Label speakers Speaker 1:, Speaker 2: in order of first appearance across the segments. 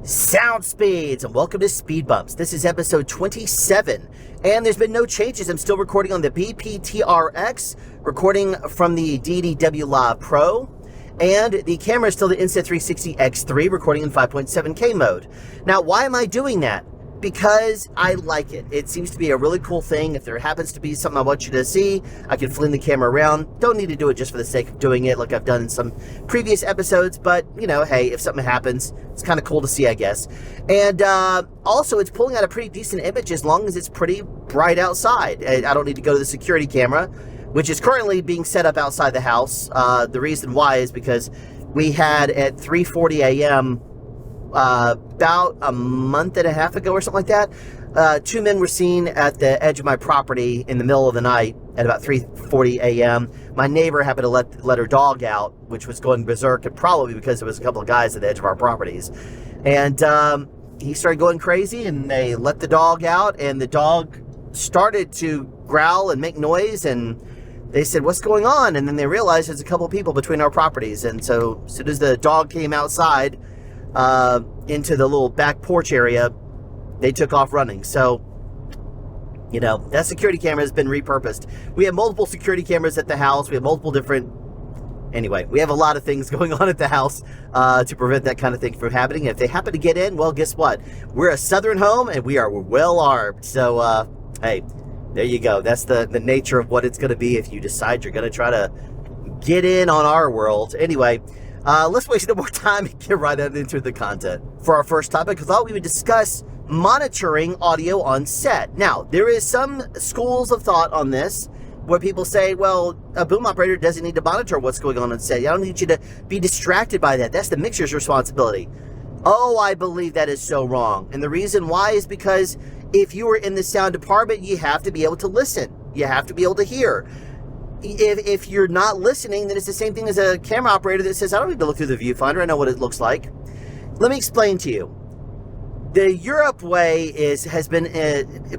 Speaker 1: Sound speeds, and welcome to Speed Bumps. This is episode 27, and there's been no changes. I'm still recording on the BPTRX, recording from the DDW Live Pro, and the camera is still the Insta360X3, recording in 5.7K mode. Now, why am I doing that? Because I like it. It seems to be a really cool thing. If there happens to be something I want you to see, I can fling the camera around. Don't need to do it just for the sake of doing it like I've done in some previous episodes, but, you know, hey, if something happens, it's kind of cool to see, I guess. And also, it's pulling out a pretty decent image as long as it's pretty bright outside. I don't need to go to the security camera, which is currently being set up outside the house. The reason why is because we had at 3:40 a.m., about a month and a half ago or something like that, two men were seen at the edge of my property in the middle of the night at about 3:40 a.m. My neighbor happened to let her dog out, which was going berserk, and probably because there was a couple of guys at the edge of our properties. And he started going crazy, and they let the dog out, and the dog started to growl and make noise, and they said, "What's going on?" And then they realized there's a couple of people between our properties. And so as soon as the dog came outside into the little back porch area, they took off running. So, you know, that security camera has been repurposed. We have multiple security cameras at the house. We have multiple different... Anyway, we have a lot of things going on at the house to prevent that kind of thing from happening. If they happen to get in, well, guess what? We're a southern home, and we are well armed. So, hey, there you go. That's the nature of what it's going to be if you decide you're going to try to get in on our world. Anyway, let's waste no more time and get right into the content. For our first topic, I thought we would discuss monitoring audio on set. Now, there is some schools of thought on this where people say, well, a boom operator doesn't need to monitor what's going on set. I don't need you to be distracted by that. That's the mixer's responsibility. Oh, I believe that is so wrong. And the reason why is because if you are in the sound department, you have to be able to listen. You have to be able to hear. If you're not listening, then it's the same thing as a camera operator that says, I don't need to look through the viewfinder. I know what it looks like. Let me explain to you. The Europe way has been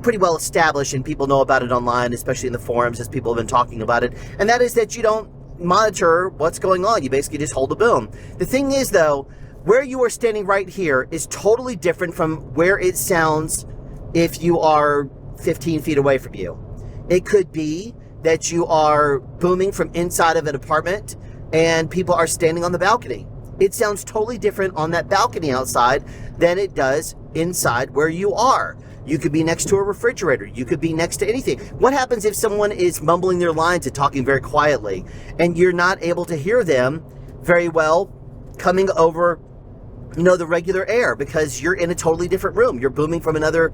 Speaker 1: pretty well established, and people know about it online, especially in the forums as people have been talking about it. And that is that you don't monitor what's going on. You basically just hold the boom. The thing is, though, where you are standing right here is totally different from where it sounds if you are 15 feet away from you. It could be that you are booming from inside of an apartment and people are standing on the balcony. It sounds totally different on that balcony outside than it does inside where you are. You could be next to a refrigerator. You could be next to anything. What happens if someone is mumbling their lines and talking very quietly and you're not able to hear them very well coming over, you know, the regular air because you're in a totally different room? You're booming from another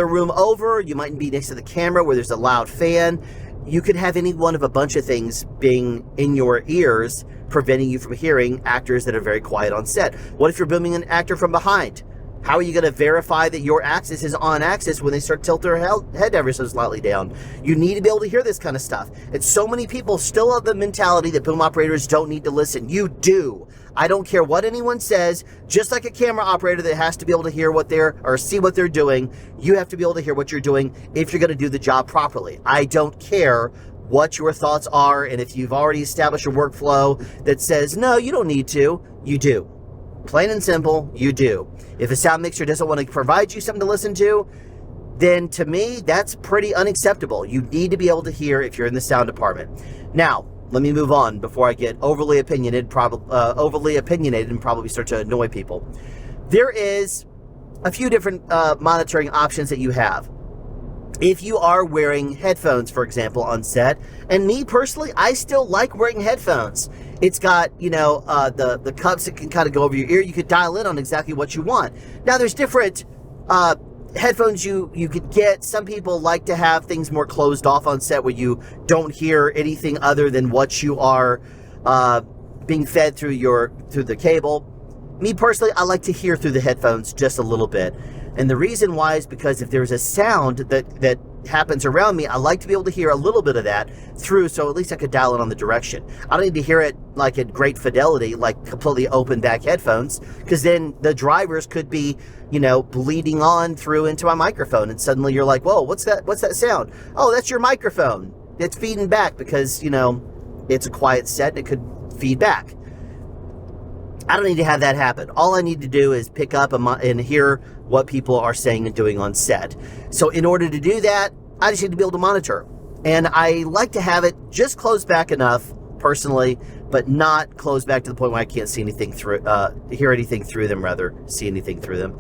Speaker 1: room over. You might be next to the camera where there's a loud fan. You could have any one of a bunch of things being in your ears, preventing you from hearing actors that are very quiet on set. What if you're booming an actor from behind? How are you going to verify that your axis is on axis when they start tilting their head ever so slightly down? You need to be able to hear this kind of stuff. And so many people still have the mentality that boom operators don't need to listen. You do. I don't care what anyone says. Just like a camera operator that has to be able to hear or see what they're doing, you have to be able to hear what you're doing if you're going to do the job properly. I don't care what your thoughts are, and if you've already established a workflow that says, no, you don't need to, you do. Plain and simple, you do. If a sound mixer doesn't want to provide you something to listen to, then to me, that's pretty unacceptable. You need to be able to hear if you're in the sound department. Now, let me move on before I get overly opinionated and probably start to annoy people. There is a few different monitoring options that you have. If you are wearing headphones, for example, on set, and me personally, I still like wearing headphones. It's got, you know, the cups that can kind of go over your ear. You could dial in on exactly what you want. Now, there's different headphones you could get. Some people like to have things more closed off on set where you don't hear anything other than what you are being fed through the cable. Me personally, I like to hear through the headphones just a little bit. And the reason why is because if there's a sound that happens around me, I like to be able to hear a little bit of that through, so at least I could dial it on the direction. I don't need to hear it like at great fidelity, like completely open back headphones, because then the drivers could be, you know, bleeding on through into my microphone, and suddenly you're like, whoa, what's that sound? Oh, that's your microphone. It's feeding back because, you know, it's a quiet set and it could feed back. I don't need to have that happen. All I need to do is pick up and hear what people are saying and doing on set. So in order to do that, I just need to be able to monitor. And I like to have it just closed back enough, personally, but not closed back to the point where I can't see anything through, hear anything through them, rather, see anything through them.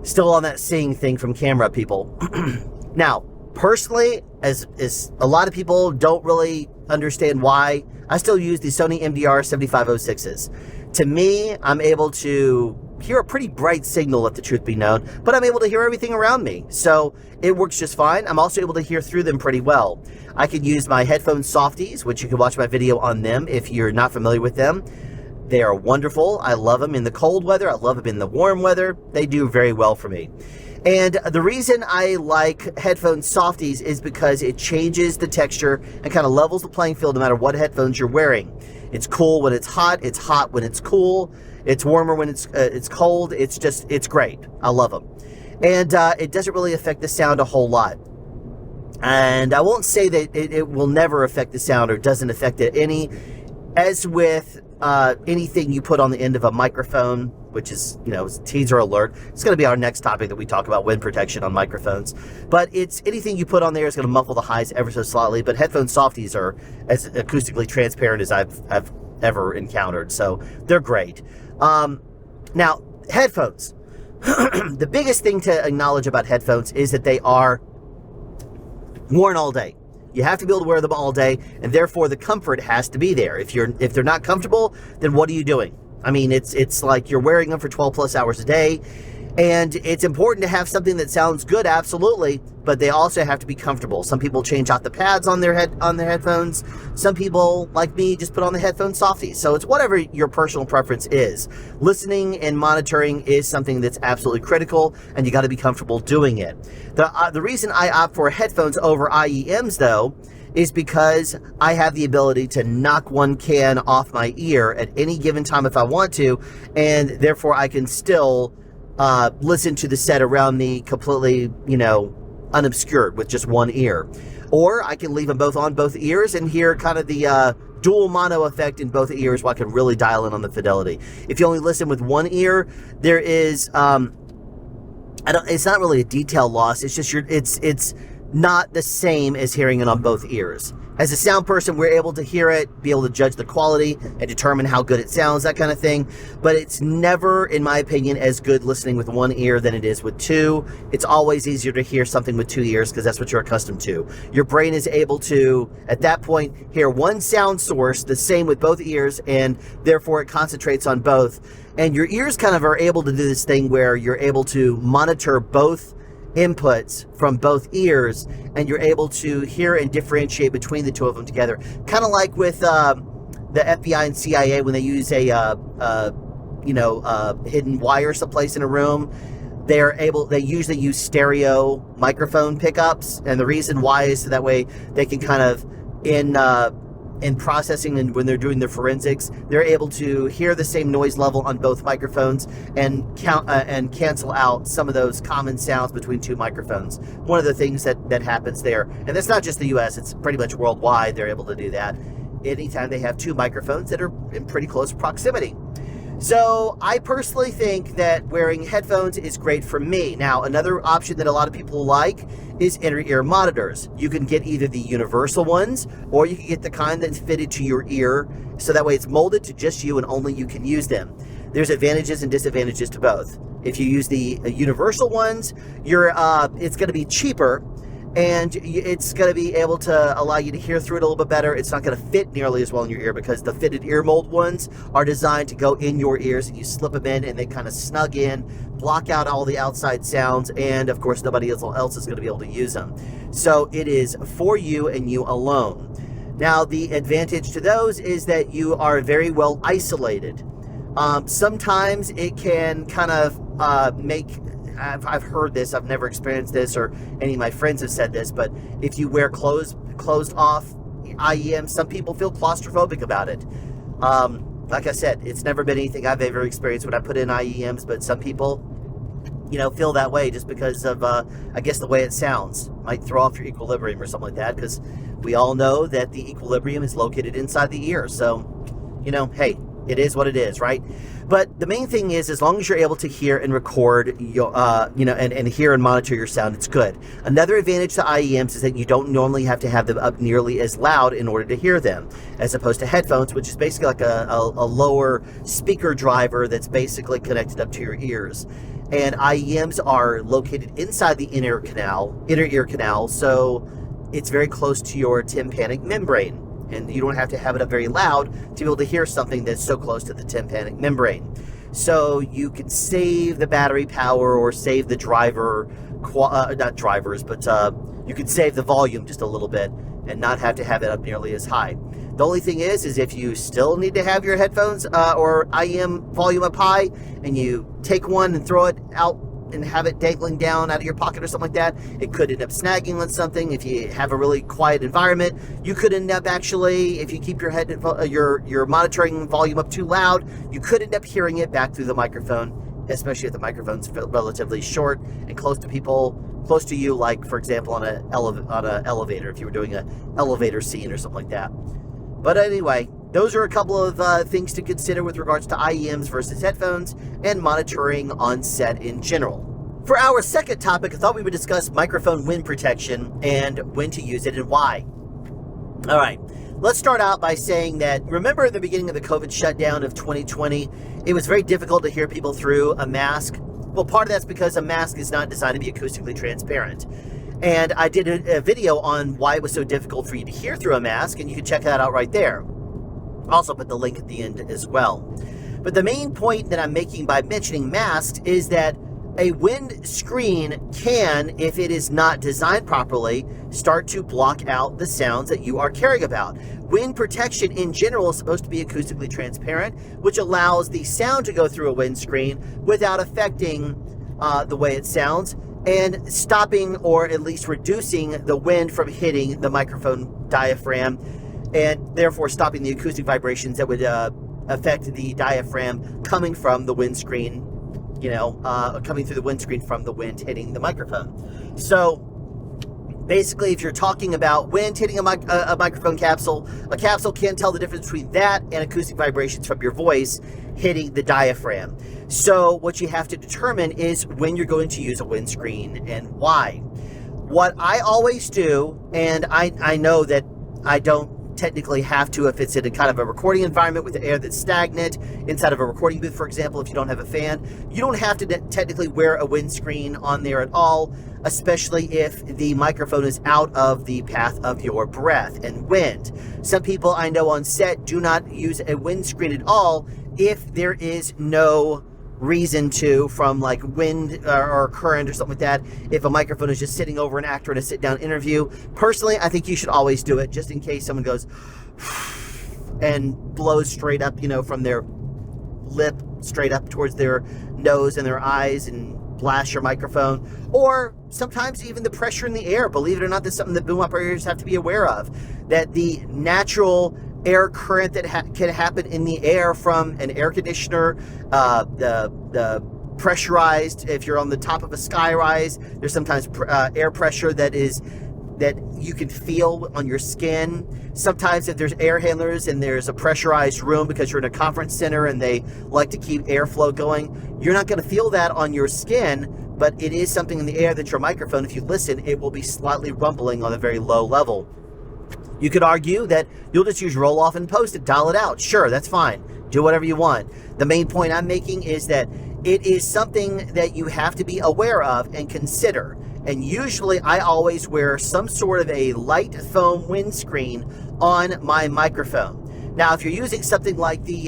Speaker 1: Still on that seeing thing from camera, people. Now, personally, as a lot of people don't really understand why, I still use the Sony MDR 7506s. To me, I'm able to hear a pretty bright signal, if the truth be known, but I'm able to hear everything around me. So it works just fine. I'm also able to hear through them pretty well. I can use my headphone softies, which you can watch my video on them if you're not familiar with them. They are wonderful. I love them in the cold weather. I love them in the warm weather. They do very well for me. And the reason I like headphone softies is because it changes the texture and kind of levels the playing field no matter what headphones you're wearing. It's cool when it's hot when it's cool, it's warmer when it's cold. It's great. I love them. And it doesn't really affect the sound a whole lot. And I won't say that it will never affect the sound or doesn't affect it any. As with anything you put on the end of a microphone, which is, teaser alert. It's going to be our next topic that we talk about, wind protection on microphones. But it's anything you put on there is going to muffle the highs ever so slightly. But headphone softies are as acoustically transparent as I've ever encountered. So they're great. Now, headphones. The biggest thing to acknowledge about headphones is that they are worn all day. You have to be able to wear them all day, and therefore the comfort has to be there. If they're not comfortable, then what are you doing? I mean, it's like you're wearing them for 12 plus hours a day, and it's important to have something that sounds good, absolutely, but they also have to be comfortable. Some people change out the pads on their headphones. Some people, like me, just put on the headphone softies. So it's whatever your personal preference is. Listening and monitoring is something that's absolutely critical, and you got to be comfortable doing it. The reason I opt for headphones over IEMs, though, is because I have the ability to knock one can off my ear at any given time if I want to, and therefore I can still listen to the set around me completely, unobscured with just one ear. Or I can leave them both on both ears and hear kind of the dual mono effect in both ears while I can really dial in on the fidelity. If you only listen with one ear, there is, it's not really a detail loss, it's just it's not the same as hearing it on both ears. As a sound person, we're able to hear it, be able to judge the quality and determine how good it sounds, that kind of thing. But it's never, in my opinion, as good listening with one ear than it is with two. It's always easier to hear something with two ears because that's what you're accustomed to. Your brain is able to, at that point, hear one sound source, the same with both ears, and therefore it concentrates on both. And your ears kind of are able to do this thing where you're able to monitor both inputs from both ears, and you're able to hear and differentiate between the two of them together. Kind of like with the FBI and CIA when they use a hidden wire someplace in a room. They usually use stereo microphone pickups, and the reason why is so that way they can kind of in processing and when they're doing their forensics, they're able to hear the same noise level on both microphones and cancel out some of those common sounds between two microphones. One of the things that happens there, and that's not just the US, it's pretty much worldwide, they're able to do that anytime they have two microphones that are in pretty close proximity. So I personally think that wearing headphones is great for me. Now, another option that a lot of people like is inner ear monitors. You can get either the universal ones, or you can get the kind that's fitted to your ear, so that way it's molded to just you and only you can use them. There's advantages and disadvantages to both. If you use the universal ones, it's going to be cheaper, and it's going to be able to allow you to hear through it a little bit better. It's not going to fit nearly as well in your ear because the fitted ear mold ones are designed to go in your ears, and you slip them in and they kind of snug in, block out all the outside sounds, and of course nobody else is going to be able to use them. So it is for you and you alone. Now, the advantage to those is that you are very well isolated. Sometimes it can kind of I've heard this, I've never experienced this, or any of my friends have said this, but if you wear closed off IEM, some people feel claustrophobic about it. Like I said, it's never been anything I've ever experienced when I put in IEMs, but some people, feel that way just because of, I guess, the way it sounds. Might throw off your equilibrium or something like that, because we all know that the equilibrium is located inside the ear. So, hey, It is what it is, right? But the main thing is, as long as you're able to hear and record, and hear and monitor your sound, it's good. Another advantage to IEMs is that you don't normally have to have them up nearly as loud in order to hear them, as opposed to headphones, which is basically like a lower speaker driver that's basically connected up to your ears. And IEMs are located inside the inner ear canal, so it's very close to your tympanic membrane. And you don't have to have it up very loud to be able to hear something that's so close to the tympanic membrane. So you can save the battery power or save the driver, not drivers, but you can save the volume just a little bit and not have to have it up nearly as high. The only thing is if you still need to have your headphones or IEM volume up high and you take one and throw it out and have it dangling down out of your pocket or something like that, it could end up snagging on something. If you have a really quiet environment, you could end up actually, if you keep your monitoring volume up too loud, you could end up hearing it back through the microphone, especially if the microphone's relatively short and close to you, like for example on an elevator, if you were doing an elevator scene or something like that. But anyway, those are a couple of things to consider with regards to IEMs versus headphones and monitoring on set in general. For our second topic, I thought we would discuss microphone wind protection and when to use it and why. All right, let's start out by saying that, remember at the beginning of the COVID shutdown of 2020, it was very difficult to hear people through a mask? Well, part of that's because a mask is not designed to be acoustically transparent. And I did a video on why it was so difficult for you to hear through a mask, and you can check that out right there. Also put the link at the end as well. But the main point that I'm making by mentioning masks is that a wind screen can, if it is not designed properly, start to block out the sounds that you are caring about. Wind protection in general is supposed to be acoustically transparent, which allows the sound to go through a windscreen without affecting the way it sounds, and stopping or at least reducing the wind from hitting the microphone diaphragm, and therefore stopping the acoustic vibrations that would affect the diaphragm coming from the windscreen, coming through the windscreen from the wind hitting the microphone. So basically, if you're talking about wind hitting a microphone capsule, a capsule can't tell the difference between that and acoustic vibrations from your voice hitting the diaphragm. So what you have to determine is when you're going to use a windscreen and why. What I always do, and I know that I don't technically have to if it's in a kind of a recording environment with the air that's stagnant, inside of a recording booth, for example, if you don't have a fan, you don't have to technically wear a windscreen on there at all, especially if the microphone is out of the path of your breath and wind. Some people I know on set do not use a windscreen at all if there is no reason to, from like wind or current or something like that, if a microphone is just sitting over an actor in a sit-down interview. Personally, I think you should always do it, just in case someone goes and blows straight up, from their lip straight up towards their nose and their eyes and blast your microphone. Or sometimes even the pressure in the air. Believe it or not, that's something that boom operators have to be aware of, that the natural air current that can happen in the air from an air conditioner, the pressurized, if you're on the top of a skyrise, there's sometimes air pressure that you can feel on your skin. Sometimes if there's air handlers and there's a pressurized room because you're in a conference center and they like to keep airflow going, you're not going to feel that on your skin, but it is something in the air that your microphone, if you listen, it will be slightly rumbling on a very low level. You could argue that you'll just use roll off and post it, dial it out. Sure, that's fine. Do whatever you want. The main point I'm making is that it is something that you have to be aware of and consider. And usually I always wear some sort of a light foam windscreen on my microphone. Now, if you're using something like the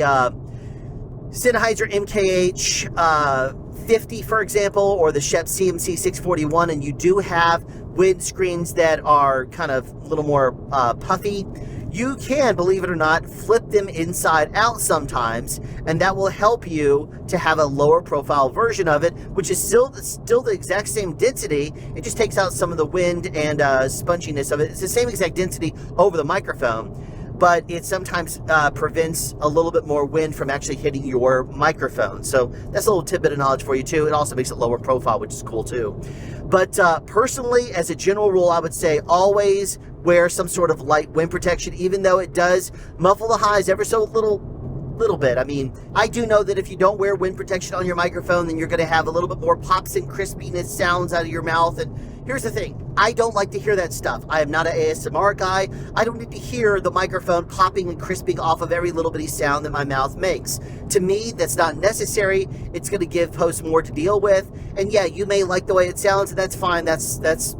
Speaker 1: Sennheiser MKH 50, for example, or the Shep CMC 641, and you do have windscreens that are kind of a little more puffy, you can, believe it or not, flip them inside out sometimes, and that will help you to have a lower profile version of it, which is still the exact same density. It just takes out some of the wind and sponginess of it. It's the same exact density over the microphone, but it sometimes prevents a little bit more wind from actually hitting your microphone. So that's a little tidbit of knowledge for you too. It also makes it lower profile, which is cool too. But personally, as a general rule, I would say always wear some sort of light wind protection, even though it does muffle the highs ever so little little bit. I mean, I do know that if you don't wear wind protection on your microphone, then you're going to have a little bit more pops and crispiness sounds out of your mouth. And here's the thing. I don't like to hear that stuff. I am not an ASMR guy. I don't need to hear the microphone popping and crisping off of every little bitty sound that my mouth makes. To me, that's not necessary. It's going to give posts more to deal with. And yeah, you may like the way it sounds, and that's fine. That's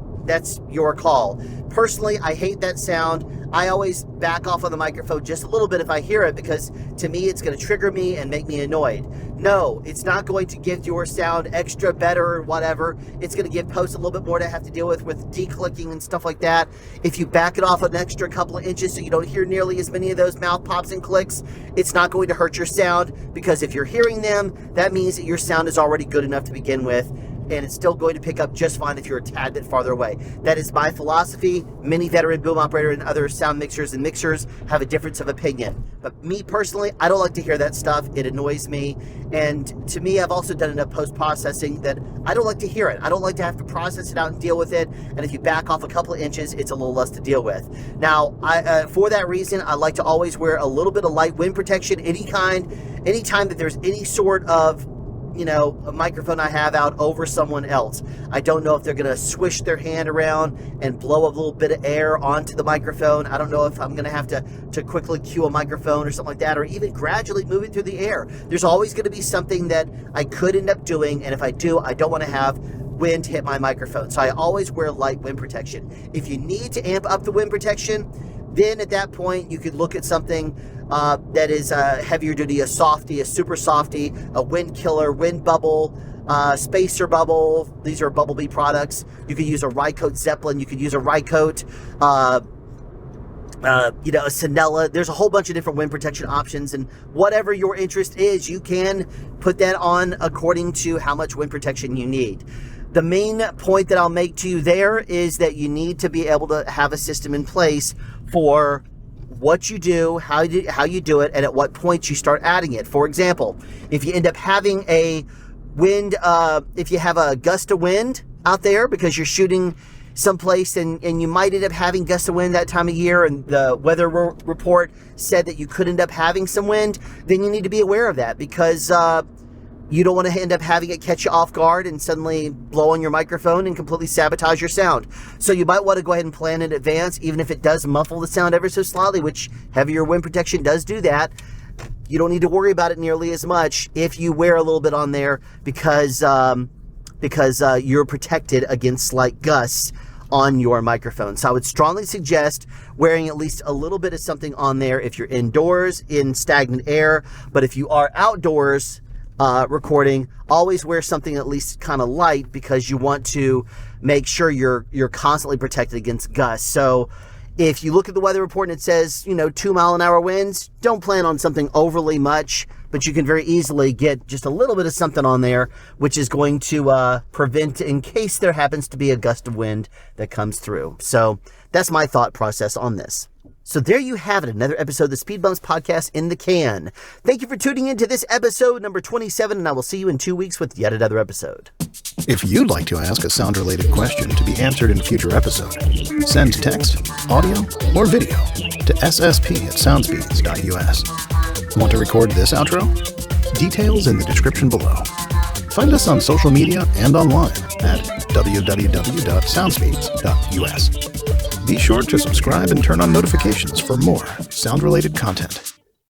Speaker 1: your call. Personally, I hate that sound. I always back off on the microphone just a little bit if I hear it, because to me it's going to trigger me and make me annoyed. No, it's not going to give your sound extra better or whatever. It's going to give posts a little bit more to have to deal with declicking and stuff like that. If you back it off an extra couple of inches so you don't hear nearly as many of those mouth pops and clicks, it's not going to hurt your sound, because if you're hearing them, that means that your sound is already good enough to begin with, and it's still going to pick up just fine if you're a tad bit farther away. That is my philosophy. Many veteran boom operator and other sound mixers and mixers have a difference of opinion. But me personally, I don't like to hear that stuff. It annoys me. And to me, I've also done enough post-processing that I don't like to hear it. I don't like to have to process it out and deal with it. And if you back off a couple of inches, it's a little less to deal with. Now, for that reason, I like to always wear a little bit of light wind protection, anytime that there's any sort of a microphone I have out over someone else. I don't know if they're going to swish their hand around and blow a little bit of air onto the microphone. I don't know if I'm going to have to quickly cue a microphone or something like that, or even gradually move it through the air. There's always going to be something that I could end up doing, and if I do, I don't want to have wind hit my microphone. So I always wear light wind protection. If you need to amp up the wind protection, then at that point you could look at something that is heavier duty, a softy, a super softy, a wind killer, wind bubble, spacer bubble. These are Bumblebee products. You could use a Rycote Zeppelin. You could use a Rycote, a Sonella. There's a whole bunch of different wind protection options, and whatever your interest is, you can put that on according to how much wind protection you need. The main point that I'll make to you there is that you need to be able to have a system in place for what you do, how you do it, and at what point you start adding it. For example, if you end up having a wind, if you have a gust of wind out there because you're shooting someplace and you might end up having gusts of wind that time of year, and the weather report said that you could end up having some wind, then you need to be aware of that, because you don't want to end up having it catch you off guard and suddenly blow on your microphone and completely sabotage your sound. So you might want to go ahead and plan in advance, even if it does muffle the sound ever so slightly, which heavier wind protection does do that. You don't need to worry about it nearly as much if you wear a little bit on there, because you're protected against slight gusts on your microphone. So I would strongly suggest wearing at least a little bit of something on there if you're indoors in stagnant air. But if you are outdoors recording, always wear something at least kind of light, because you want to make sure you're constantly protected against gusts. So if you look at the weather report and it says 2-mile-an-hour winds, don't plan on something overly much, but you can very easily get just a little bit of something on there, which is going to prevent, in case there happens to be a gust of wind that comes through. So that's my thought process on this. So there you have it, another episode of the Speed Bumps podcast in the can. Thank you for tuning in to this episode number 27, and I will see you in 2 weeks with yet another episode.
Speaker 2: If you'd like to ask a sound-related question to be answered in a future episode, send text, audio, or video to ssp@soundspeeds.us. Want to record this outro? Details in the description below. Find us on social media and online at www.soundspeeds.us. Be sure to subscribe and turn on notifications for more sound-related content.